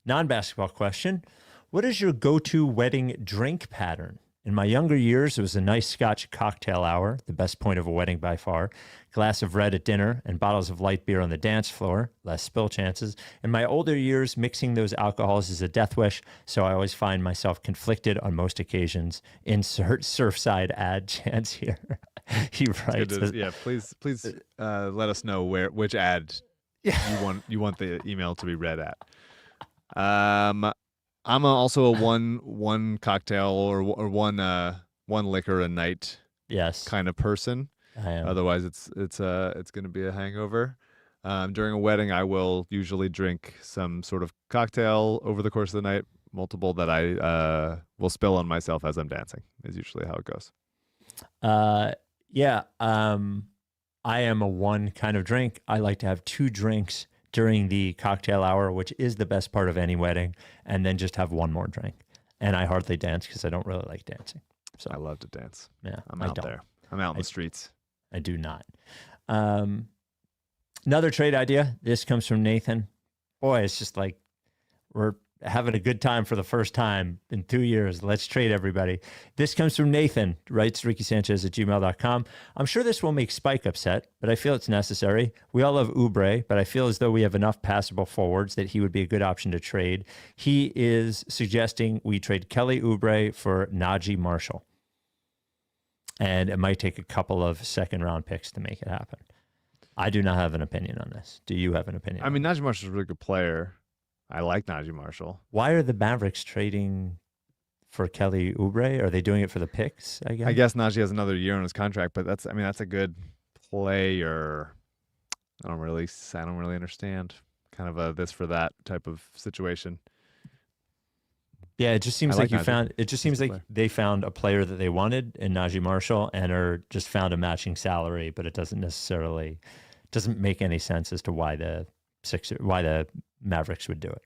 Non-basketball question. What is your go-to wedding drink pattern? In my younger years, it was a nice Scotch cocktail hour, the best point of a wedding by far, glass of red at dinner, and bottles of light beer on the dance floor, less spill chances. In my older years, mixing those alcohols is a death wish, so I always find myself conflicted on most occasions. Insert Surfside ad chance here. He writes. Please let us know which ad you want the email to be read at. I'm also a one cocktail or one liquor a night kind of person. I am. Otherwise, it's going to be a hangover. During a wedding, I will usually drink some sort of cocktail over the course of the night, multiple that I will spill on myself as I'm dancing. Is usually how it goes. I am a one kind of drink. I like to have 2 drinks during the cocktail hour, which is the best part of any wedding, and then just have one more drink. And I hardly dance because I don't really like dancing. So I love to dance. Yeah, I'm out there. I'm out in the streets. I do not. Another trade idea. This comes from Nathan. Boy, it's just like we're having a good time for the first time in 2 years. Let's trade everybody. This comes from Nathan, writes RickySanchez@gmail.com. I'm sure this will make Spike upset, but I feel it's necessary. We all love Oubre, but I feel as though we have enough passable forwards that he would be a good option to trade. He is suggesting we trade Kelly Oubre for Najee Marshall. And it might take a couple of second-round picks to make it happen. I do not have an opinion on this. Do you have an opinion? I mean, Najee Marshall's a really good player. I like Najee Marshall. Why are the Mavericks trading for Kelly Oubre? Are they doing it for the picks, I guess? I guess Najee has another year on his contract, but that's a good player. I don't really understand kind of a this for that type of situation. Yeah, it just seems they found a player that they wanted in Najee Marshall and just found a matching salary, but it doesn't make any sense as to why the Mavericks would do it,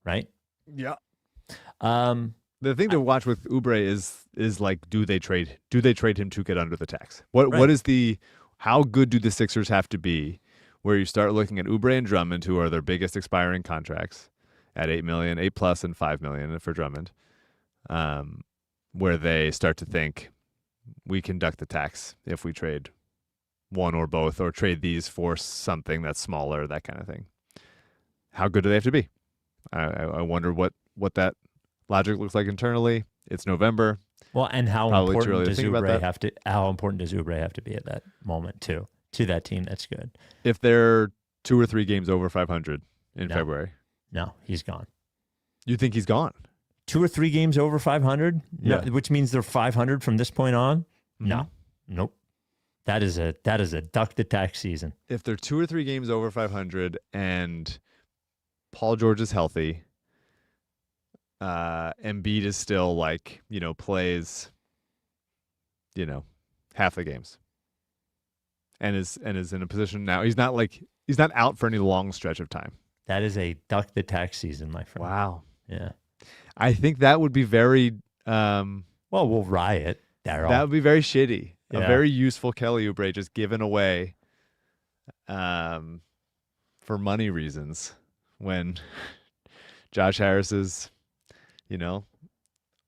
right? Yeah. The thing to watch with Oubre is like, do they trade him to get under the tax? How good do the Sixers have to be where you start looking at Oubre and Drummond, who are their biggest expiring contracts at $8 million, $8+ and $5 million for Drummond, where they start to think we can duck the tax if we trade one or both, or trade these for something that's smaller, that kind of thing. How good do they have to be? I wonder what that logic looks like internally. It's November. Well, and how important does Oubre have to be at that moment too, to that team that's good? If they're 2 or 3 games over 500 in February. No, he's gone. You think he's gone? 2 or 3 games over 500? Yeah. No, which means they're 500 from this point on? Mm-hmm. No. Nope. That is a duck the tax season. If they're 2 or 3 games over 500 and Paul George is healthy, Embiid is still plays, half the games, and is in a position now. He's not out for any long stretch of time. That is a duck the tax season, my friend. Wow. Yeah. I think that would be very. Well, we'll riot, Daryl. That would be very shitty. Yeah. A very useful Kelly Oubre just given away, for money reasons, when Josh Harris is,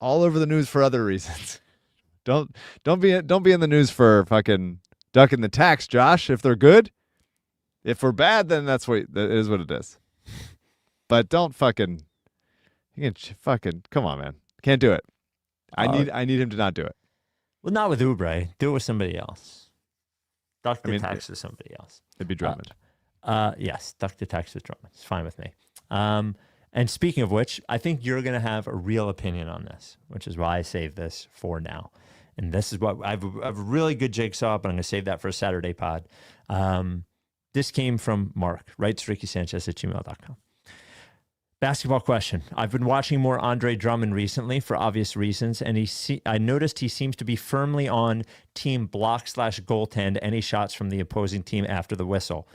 all over the news for other reasons. Don't be in the news for fucking ducking the tax, Josh. If they're good, if we're bad, then that is what it is. But don't fucking come on, man. Can't do it. I need him to not do it. Well, not with Oubre. Do it with somebody else. Duck the tax with somebody else. It'd be Drummond. Yes, duck the tax with Drummond. It's fine with me. And speaking of which, I think you're going to have a real opinion on this, which is why I saved this for now. And this is what I have a really good jigsaw, but I'm going to save that for a Saturday pod. This came from Mark, writes RickySanchez@gmail.com. Basketball question. I've been watching more Andre Drummond recently for obvious reasons, and I noticed he seems to be firmly on team block/goaltend any shots from the opposing team after the whistle.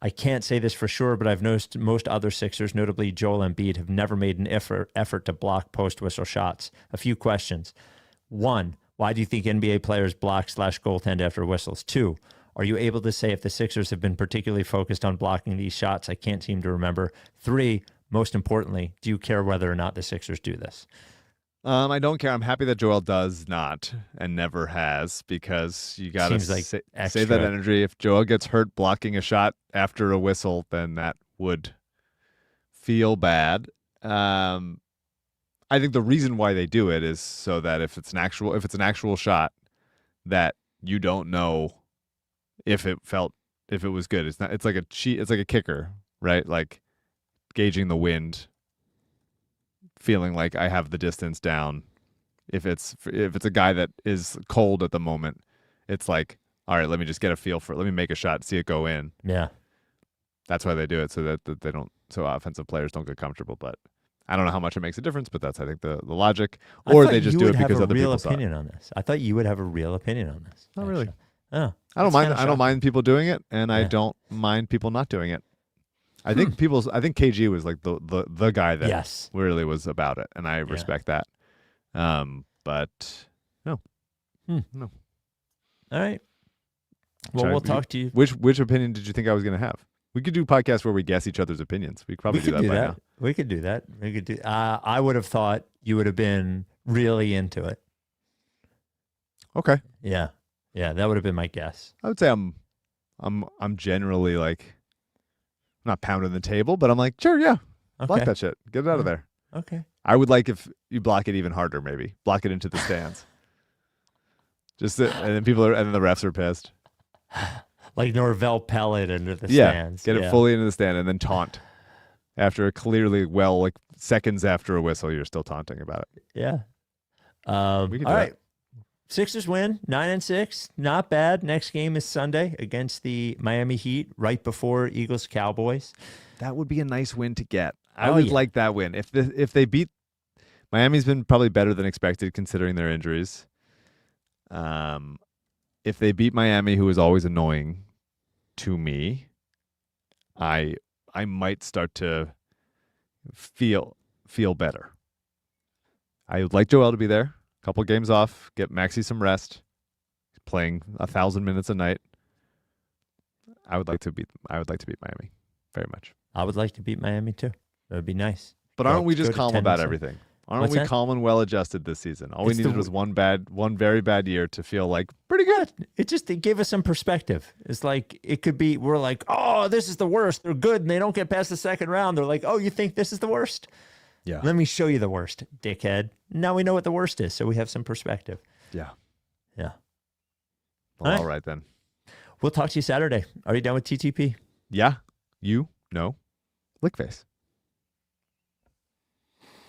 I can't say this for sure, but I've noticed most other Sixers, notably Joel Embiid, have never made an effort to block post-whistle shots. A few questions. 1, why do you think NBA players block/goaltend after whistles? 2, are you able to say if the Sixers have been particularly focused on blocking these shots? I can't seem to remember. 3, most importantly, do you care whether or not the Sixers do this? I don't care. I'm happy that Joel does not and never has, because you got to save that energy. If Joel gets hurt blocking a shot after a whistle, then that would feel bad. I think the reason why they do it is so that if it's an actual shot, that you don't know if it was good. It's like a kicker, right? Like gauging the wind, feeling like I have the distance down. If it's a guy that is cold at the moment, it's like, all right, let me just get a feel for it. Let me make a shot, see it go in. Yeah. That's why they do it, so that so offensive players don't get comfortable. But I don't know how much it makes a difference, but that's, I think, the logic. Or they just do it because other people saw it. I thought you would have a real opinion on this. Not really. Oh, I don't mind people doing it, and I don't mind people not doing it. I think KG was like the guy that really was about it, and I respect that. But no. All right. Well, we'll talk to you. Which opinion did you think I was going to have? We could do podcasts where we guess each other's opinions. We could probably do that by now. We could do that. We could do. I would have thought you would have been really into it. Okay. Yeah. That would have been my guess. I would say I'm generally like, not pounding the table, but I'm like, sure, yeah, block that shit, get it out of there. Okay. I would like if you block it even harder, maybe block it into the stands. And then the refs are pissed. Like Norvell pellet into the stands. Get it fully into the stand and then taunt. After clearly, like seconds after a whistle, you're still taunting about it. Yeah. All right. Sixers win 9-6. Not bad. Next game is Sunday against the Miami Heat, right before Eagles Cowboys. That would be a nice win to get. I would like that win. If they beat Miami's been probably better than expected considering their injuries. If they beat Miami, who is always annoying to me, I might start to feel better. I would like Joel to be there. Couple games off, get Maxey some rest. He's playing 1,000 minutes a night. I would like to beat Miami very much. I would like to beat Miami too. That would be nice. But aren't we just calm about everything? Aren't we calm and well adjusted this season? All we needed was one very bad year to feel like pretty good. It gave us some perspective. It's like it could be we're like, oh, this is the worst. They're good and they don't get past the second round. They're like, oh, you think this is the worst? Yeah. Let me show you the worst, dickhead. Now we know what the worst is, so we have some perspective. Yeah. Well, all right then. We'll talk to you Saturday. Are you done with TTP? Yeah. You? No. Lickface.